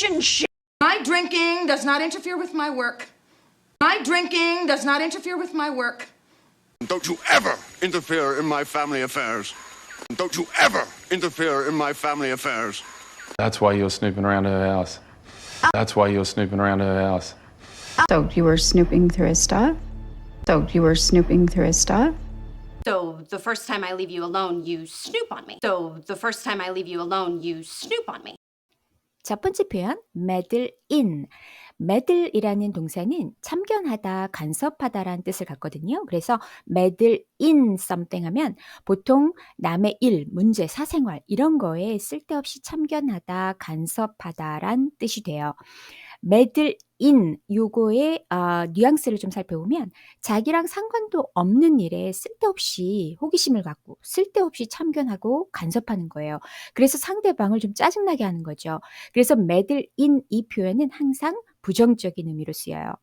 relationship. My drinking does not interfere with my work. My drinking does not interfere with my work. Don't you ever interfere in my family affairs. Don't you ever interfere in my family affairs. That's why you're snooping around her house. That's why you're snooping around her house. So you were snooping through his stuff? So you were snooping through his stuff? So the first time I leave you alone, you snoop on me. So the first time I leave you alone, you snoop on me. 첫 번째 표현, meddle in. meddle이라는 동사는 참견하다, 간섭하다라는 뜻을 갖거든요. 그래서 meddle in something 하면 보통 남의 일, 문제, 사생활 이런 거에 쓸데없이 참견하다, 간섭하다란 뜻이 돼요. meddle in 요거의 뉘앙스를 좀 살펴보면 자기랑 상관도 없는 일에 쓸데없이 호기심을 갖고 쓸데없이 참견하고 간섭하는 거예요. 그래서 상대방을 좀 짜증나게 하는 거죠. 그래서 meddle in 이 표현은 항상 부정적인 의미로 쓰여요.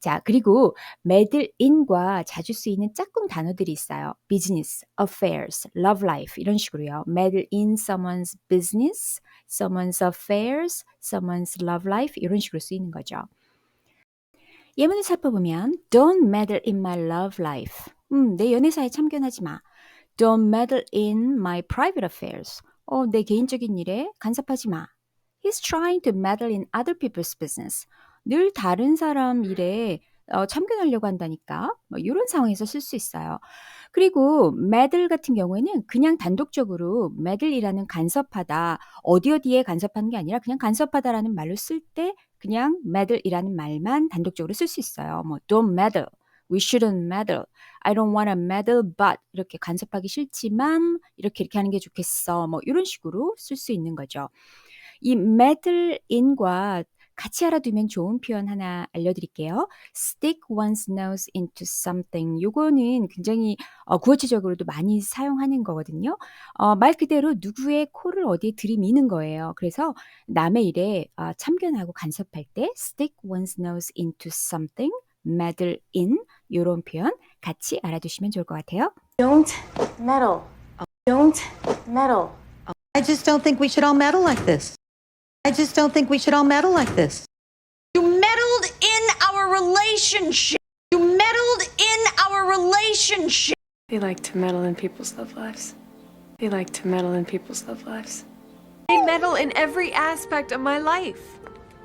자, 그리고 meddle in과 자주 쓰이는 짝꿍 단어들이 있어요. business, affairs, love life 이런 식으로요. meddle in someone's business, someone's affairs, someone's love life 이런 식으로 쓰이는 거죠. 예문을 살펴보면 Don't meddle in my love life. 내 연애사에 참견하지 마. Don't meddle in my private affairs. 내 개인적인 일에 간섭하지 마. He's trying to meddle in other people's business. 늘 다른 사람 일에 참견하려고 한다니까. 이런 상황에서 쓸 수 있어요. 그리고 meddle 같은 경우에는 그냥 단독적으로 meddle이라는 간섭하다, 어디에 간섭하는 게 아니라 그냥 간섭하다라는 말로 쓸 때 그냥 meddle이라는 말만 단독적으로 쓸 수 있어요. don't meddle, we shouldn't meddle, I don't want to meddle, but 이렇게 간섭하기 싫지만 이렇게 하는 게 좋겠어. 이런 식으로 쓸 수 있는 거죠. 이 meddle in과 같이 알아두면 좋은 표현 하나 알려드릴게요. stick one's nose into something. 요거는 굉장히 구어체적으로도 많이 사용하는 거거든요. 말 그대로 누구의 코를 어디에 들이미는 거예요. 그래서 남의 일에 참견하고 간섭할 때 stick one's nose into something, meddle in 요런 표현 같이 알아두시면 좋을 것 같아요. Don't meddle. Don't meddle. I just don't think we should all meddle like this. I just don't think we should all meddle like this. You meddled in our relationship. You meddled in our relationship. They like to meddle in people's love lives. They like to meddle in people's love lives. They meddle in every aspect of my life.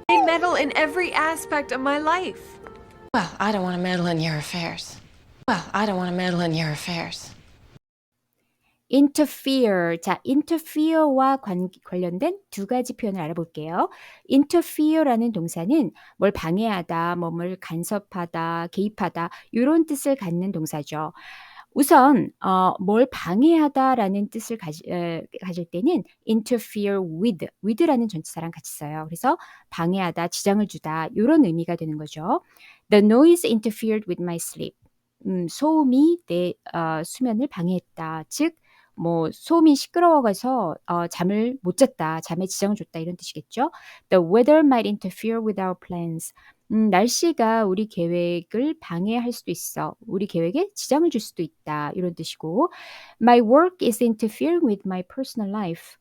They meddle in every aspect of my life. Well, I don't want to meddle in your affairs. Well, I don't want to meddle in your affairs. interfere. 자, interfere와 관련된 두 가지 표현을 알아볼게요. interfere라는 동사는 뭘 방해하다, 뭘 간섭하다, 개입하다 이런 뜻을 갖는 동사죠. 우선 뭘 방해하다라는 뜻을 가질 때는 interfere with라는 전치사랑 같이 써요. 그래서 방해하다, 지장을 주다 이런 의미가 되는 거죠. The noise interfered with my sleep. 소음이 내 수면을 방해했다. 즉 소음이 시끄러워가서 잠을 못 잤다, 잠에 지장을 줬다 이런 뜻이겠죠. The weather might interfere with our plans. 날씨가 우리 계획을 방해할 수도 있어. 우리 계획에 지장을 줄 수도 있다 이런 뜻이고, My work is interfering with my personal life.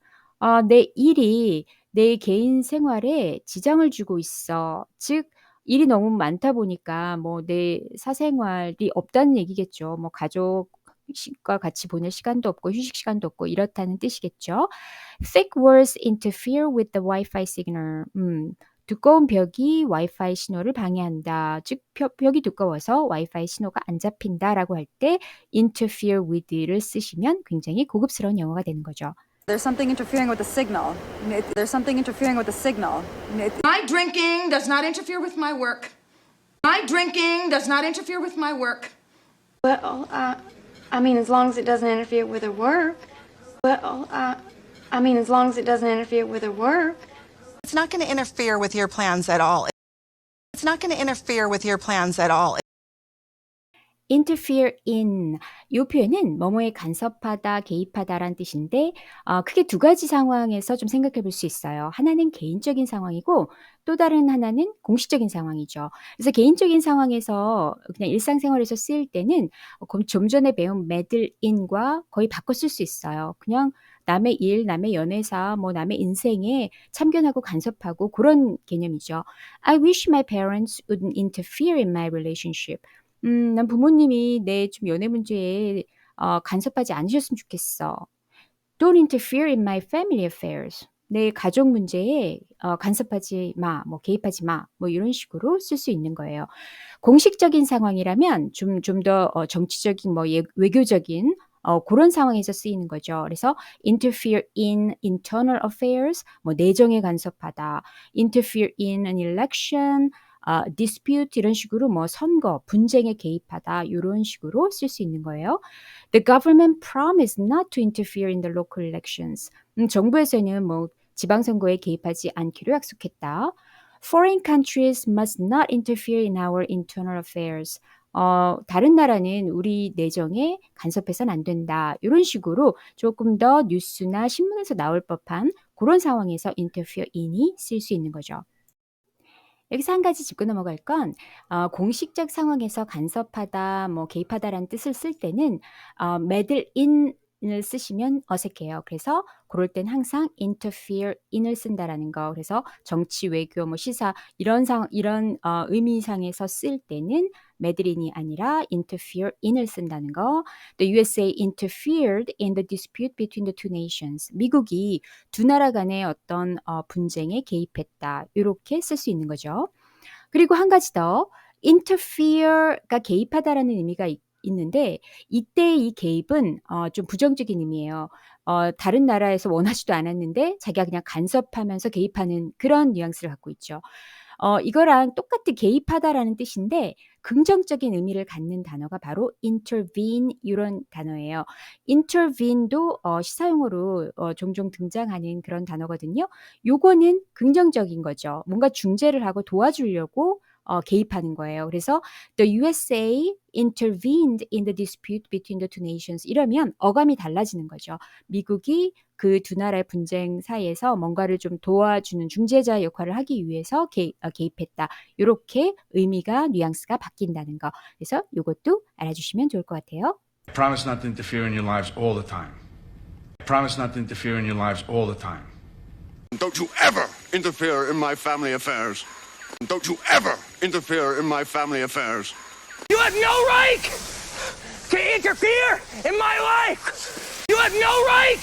내 일이 내 개인 생활에 지장을 주고 있어. 즉 일이 너무 많다 보니까 내 사생활이 없다는 얘기겠죠. 가족과 같이 보낼 시간도 없고 휴식 시간도 없고 이렇다는 뜻이겠죠. Thick walls interfere with the Wi-Fi signal. 두꺼운 벽이 와이파이 신호를 방해한다. 즉 벽이 두꺼워서 와이파이 신호가 안 잡힌다라고 할 때 interfere with를 쓰시면 굉장히 고급스러운 영어가 되는 거죠. There's something interfering with the signal. There's something interfering with the signal. My drinking does not interfere with my work. My drinking does not interfere with my work. Well, I mean, as long as it doesn't interfere with her work. Well, I mean, as long as it doesn't interfere with her work. It's not going to interfere with your plans at all. It's not going to interfere with your plans at all. interfere in 이 표현은 뭐뭐에 간섭하다, 개입하다라는 뜻인데 크게 두 가지 상황에서 좀 생각해 볼 수 있어요. 하나는 개인적인 상황이고 또 다른 하나는 공식적인 상황이죠. 그래서 개인적인 상황에서 그냥 일상생활에서 쓰일 때는 좀 전에 배운 meddle in과 거의 바꿔 쓸 수 있어요. 그냥 남의 일, 남의 연애사, 뭐 남의 인생에 참견하고 간섭하고 그런 개념이죠. I wish my parents wouldn't interfere in my relationship. 난 부모님이 내 좀 연애 문제에 간섭하지 않으셨으면 좋겠어. Don't interfere in my family affairs. 내 가족 문제에 간섭하지 마, 뭐 개입하지 마, 뭐 이런 식으로 쓸 수 있는 거예요. 공식적인 상황이라면 좀 더 정치적인 뭐 외교적인 그런 상황에서 쓰이는 거죠. 그래서 interfere in internal affairs, 뭐 내정에 간섭하다, interfere in an election, dispute 이런 식으로 뭐 선거, 분쟁에 개입하다 이런 식으로 쓸 수 있는 거예요. The government promised not to interfere in the local elections. 정부에서는 뭐 지방선거에 개입하지 않기로 약속했다. Foreign countries must not interfere in our internal affairs. 다른 나라는 우리 내정에 간섭해서는 안 된다. 이런 식으로 조금 더 뉴스나 신문에서 나올 법한 그런 상황에서 interfere in이 쓸 수 있는 거죠. 여기서 한 가지 짚고 넘어갈 건 공식적 상황에서 간섭하다, 뭐 개입하다라는 뜻을 쓸 때는 meddle in을 쓰시면 어색해요. 그래서 그럴 땐 항상 interfere in을 쓴다라는 거. 그래서 정치, 외교, 뭐 시사 이런 의미상에서 쓸 때는 meddle in이 아니라 interfere in을 쓴다는 거. The USA interfered in the dispute between the two nations. 미국이 두 나라 간의 어떤 분쟁에 개입했다. 이렇게 쓸 수 있는 거죠. 그리고 한 가지 더 interfere가 개입하다라는 의미가 있는데 이때 이 개입은 좀 부정적인 의미예요. 다른 나라에서 원하지도 않았는데 자기가 그냥 간섭하면서 개입하는 그런 뉘앙스를 갖고 있죠. 이거랑 똑같이 개입하다라는 뜻인데 긍정적인 의미를 갖는 단어가 바로 intervene 이런 단어예요. intervene도 시사용어로 종종 등장하는 그런 단어거든요. 요거는 긍정적인 거죠. 뭔가 중재를 하고 도와주려고 개입하는 거예요. 그래서 the USA intervened in the dispute between the two nations 이러면 어감이 달라지는 거죠. 미국이 그 두 나라의 분쟁 사이에서 뭔가를 좀 도와주는 중재자 역할을 하기 위해서 개입했다. 이렇게 의미가 뉘앙스가 바뀐다는 거. 그래서 이것도 알아주시면 좋을 것 같아요. I promise not to interfere in your lives all the time. I promise not to interfere in your lives all the time. Don't you ever interfere in my family affairs. Don't you ever interfere in my family affairs. You have no right to interfere in my life. You have no right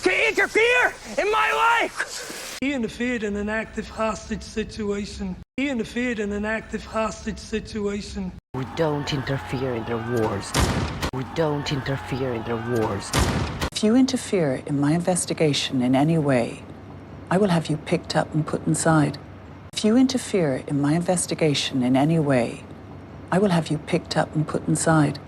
to interfere in my life. He interfered in an active hostage situation. He interfered in an active hostage situation. We don't interfere in their wars. We don't interfere in their wars. If you interfere in my investigation in any way, I will have you picked up and put inside. If you interfere in my investigation in any way, I will have you picked up and put inside.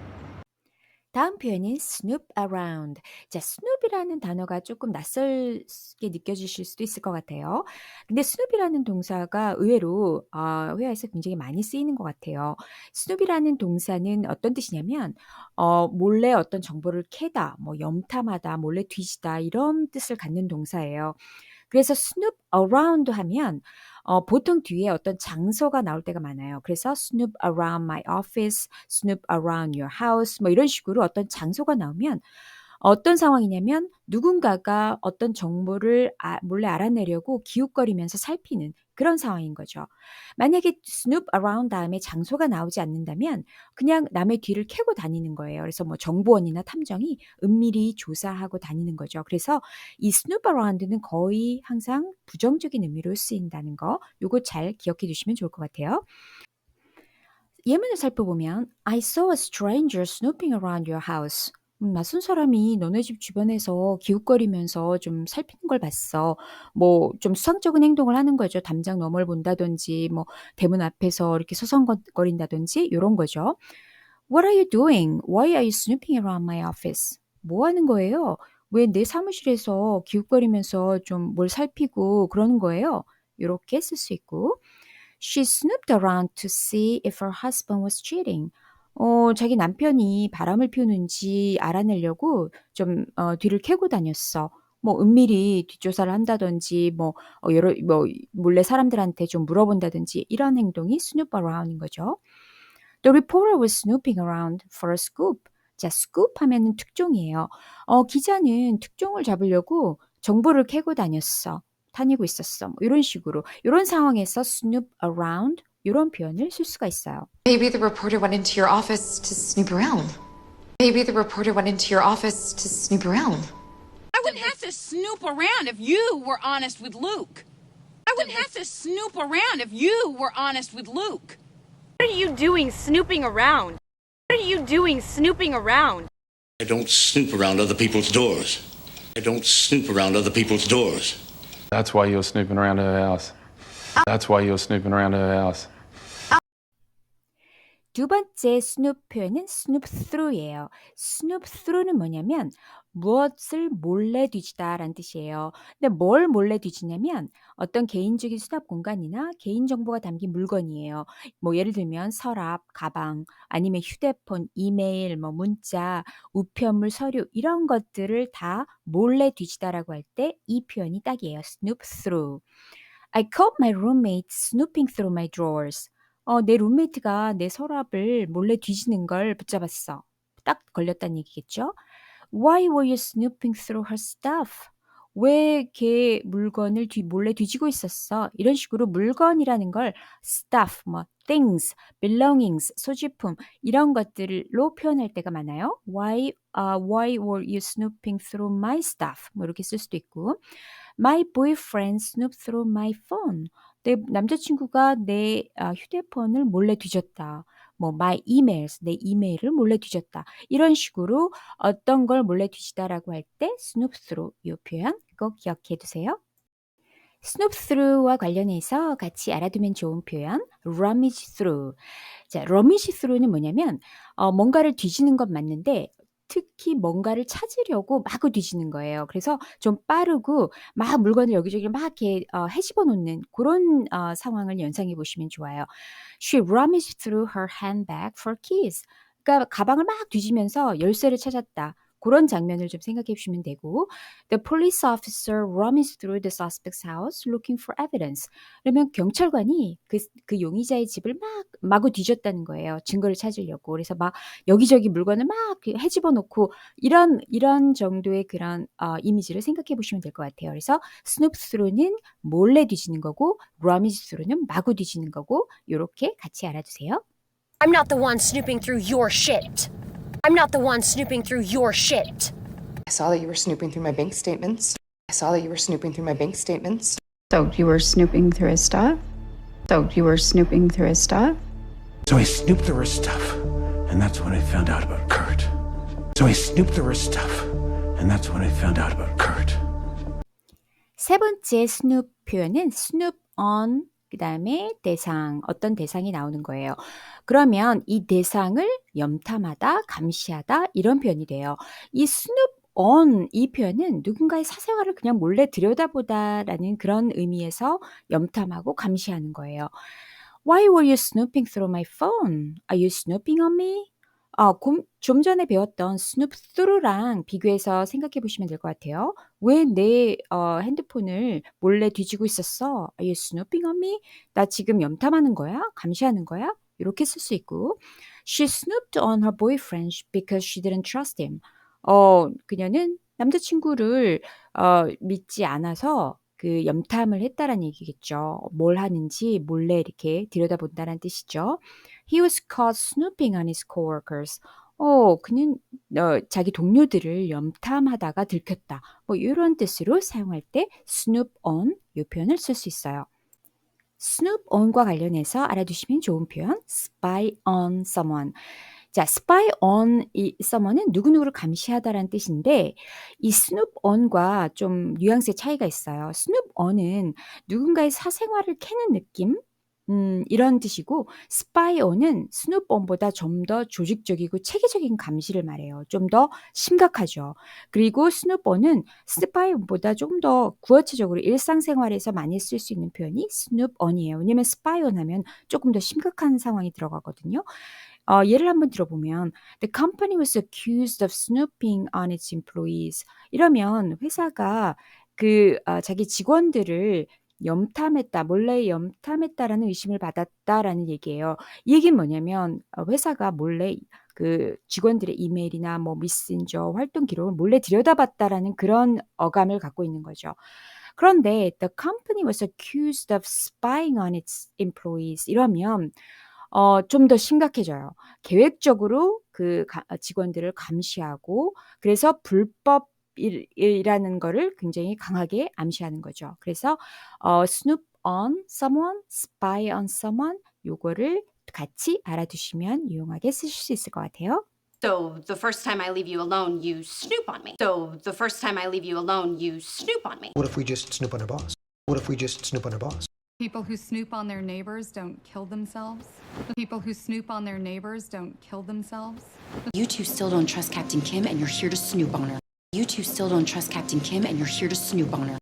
다음 표현은 snoop around. 자, snoop이라는 단어가 조금 낯설게 느껴지실 수도 있을 것 같아요. 근데 snoop이라는 동사가 의외로 회화에서 굉장히 많이 쓰이는 것 같아요. snoop이라는 동사는 어떤 뜻이냐면 몰래 어떤 정보를 캐다, 뭐 염탐하다, 몰래 뒤지다 이런 뜻을 갖는 동사예요. 그래서 snoop around 하면 보통 뒤에 어떤 장소가 나올 때가 많아요. 그래서 snoop around my office, snoop around your house 뭐 이런 식으로 어떤 장소가 나오면 어떤 상황이냐면 누군가가 어떤 정보를 몰래 알아내려고 기웃거리면서 살피는 그런 상황인 거죠. 만약에 snoop around 다음에 장소가 나오지 않는다면 그냥 남의 뒤를 캐고 다니는 거예요. 그래서 뭐 정보원이나 탐정이 은밀히 조사하고 다니는 거죠. 그래서 이 snoop around는 거의 항상 부정적인 의미로 쓰인다는 거 요거 잘 기억해 두시면 좋을 것 같아요. 예문을 살펴보면 I saw a stranger snooping around your house. 낯선 사람이 너네 집 주변에서 기웃거리면서 좀 살피는 걸 봤어. 뭐 좀 수상쩍은 행동을 하는 거죠. 담장 너머를 본다든지 뭐 대문 앞에서 이렇게 서성거린다든지 이런 거죠. What are you doing? Why are you snooping around my office? 뭐 하는 거예요? 왜 내 사무실에서 기웃거리면서 좀 뭘 살피고 그러는 거예요? 이렇게 쓸 수 있고 She snooped around to see if her husband was cheating. 자기 남편이 바람을 피우는지 알아내려고 좀 뒤를 캐고 다녔어. 뭐 은밀히 뒷조사를 한다든지 여러 몰래 사람들한테 좀 물어본다든지 이런 행동이 snoop around인 거죠. The reporter was snooping around for a scoop. 자, scoop 하면은 특종이에요. 기자는 특종을 잡으려고 정보를 캐고 다녔어. 다니고 있었어. 뭐 이런 식으로. 이런 상황에서 snoop around 이런 표현을 쓸 수가 있어요. Maybe the reporter went into your office to snoop around. Maybe the reporter went into your office to snoop around. I wouldn't have to snoop around if you were honest with Luke. I wouldn't have to snoop around if you were honest with Luke. What are you doing snooping around? What are you doing snooping around? I don't snoop around other people's doors. I don't snoop around other people's doors. That's why you're snooping around her house. That's why you're snooping around her house. 두 번째 snoop 표현은 snoop through예요. snoop through는 뭐냐면 무엇을 몰래 뒤지다라는 뜻이에요. 근데 뭘 몰래 뒤지냐면 어떤 개인적인 수납 공간이나 개인정보가 담긴 물건이에요. 뭐 예를 들면 서랍, 가방, 아니면 휴대폰, 이메일, 뭐 문자, 우편물, 서류 이런 것들을 다 몰래 뒤지다라고 할 때 이 표현이 딱이에요. snoop through. I caught my roommate snooping through my drawers. 내 룸메이트가 내 서랍을 몰래 뒤지는 걸 붙잡았어. 딱 걸렸다는 얘기겠죠? Why were you snooping through her stuff? 왜 걔 물건을 몰래 뒤지고 있었어? 이런 식으로 물건이라는 걸 stuff, things, belongings, 소지품 이런 것들로 표현할 때가 많아요. Why were you snooping through my stuff? 뭐 이렇게 쓸 수도 있고 My boyfriend snooped through my phone. 내 남자친구가 내 휴대폰을 몰래 뒤졌다. my emails, 내 이메일을 몰래 뒤졌다. 이런 식으로 어떤 걸 몰래 뒤지다라고 할 때 snoop through 이 표현 꼭 기억해 두세요. snoop through와 관련해서 같이 알아두면 좋은 표현 rummage through. 자, rummage through는 뭐냐면 뭔가를 뒤지는 건 맞는데 특히 뭔가를 찾으려고 마구 뒤지는 거예요. 그래서 좀 빠르고 막 물건을 여기저기 막 이렇게 헤집어 놓는 그런 상황을 연상해 보시면 좋아요. She rummaged through her handbag for keys. 그러니까 가방을 막 뒤지면서 열쇠를 찾았다. 그런 장면을 좀 생각해 보시면 되고 The police officer rummaged through the suspect's house looking for evidence. 그러면 경찰관이 그 용의자의 집을 막 마구 뒤졌다는 거예요. 증거를 찾으려고. 그래서 막 여기저기 물건을 막 헤집어 놓고 이런 정도의 그런 이미지를 생각해 보시면 될 것 같아요. 그래서 snoop through는 몰래 뒤지는 거고 rummage through는 마구 뒤지는 거고 이렇게 같이 알아두세요. I'm not the one snooping through your shit. I'm not the one snooping through your shit. I saw that you were snooping through my bank statements. I saw that you were snooping through my bank statements. So you were snooping through his stuff? So you were snooping through his stuff? So I snooped through her stuff, and that's when I found out about Kurt. So I snooped through her stuff, and that's when I found out about Kurt. 세 번째 snoop 표현은 snoop on 그 다음에 대상, 어떤 대상이 나오는 거예요. 그러면 이 대상을 염탐하다, 감시하다 이런 표현이 돼요. 이 snoop on 이 표현은 누군가의 사생활을 그냥 몰래 들여다보다라는 그런 의미에서 염탐하고 감시하는 거예요. Why were you snooping through my phone? Are you snooping on me? 좀 전에 배웠던 snoop through랑 비교해서 생각해 보시면 될 것 같아요. 왜 내 핸드폰을 몰래 뒤지고 있었어? Are you snooping on me? 나 지금 염탐하는 거야? 감시하는 거야? 이렇게 쓸 수 있고 She snooped on her boyfriend because she didn't trust him. 그녀는 남자친구를 믿지 않아서 그 염탐을 했다라는 얘기겠죠. 뭘 하는지 몰래 이렇게 들여다본다는 뜻이죠. He was caught snooping on his coworkers. 그는 자기 동료들을 염탐하다가 들켰다. 뭐 이런 뜻으로 사용할 때 snoop on 이 표현을 쓸 수 있어요. snoop on과 관련해서 알아두시면 좋은 표현 spy on someone. 자, spy on someone은 누구누구를 감시하다라는 뜻인데 이 snoop on과 좀 뉘앙스의 차이가 있어요. snoop on은 누군가의 사생활을 캐는 느낌? 이런 뜻이고 spy on은 snoop on보다 좀 더 조직적이고 체계적인 감시를 말해요. 좀 더 심각하죠. 그리고 snoop on은 spy on보다 조금 더 구어체적으로 일상생활에서 많이 쓸 수 있는 표현이 snoop on이에요. 왜냐면 spy on 하면 조금 더 심각한 상황이 들어가거든요. 예를 한번 들어보면 The company was accused of snooping on its employees. 이러면 회사가 자기 직원들을 염탐했다, 몰래 염탐했다라는 의심을 받았다라는 얘기예요. 이 얘기는 뭐냐면 회사가 몰래 그 직원들의 이메일이나 뭐 메신저 활동 기록을 몰래 들여다봤다라는 그런 어감을 갖고 있는 거죠. 그런데 the company was accused of spying on its employees 이러면 좀 더 심각해져요. 계획적으로 직원들을 감시하고 그래서 불법이라는 거를 굉장히 강하게 암시하는 거죠. 그래서 snoop on someone, spy on someone 요거를 같이 알아두시면 유용하게 쓰실 수 있을 것 같아요. So the first time I leave you alone, you snoop on me. So the first time I leave you alone, you snoop on me. What if we just snoop on our boss? What if we just snoop on our boss? People who snoop on their neighbors don't kill themselves. The people who snoop on their neighbors don't kill themselves. You two still don't trust Captain Kim and you're here to snoop on her. You two still don't trust Captain Kim and you're here to snoop on her.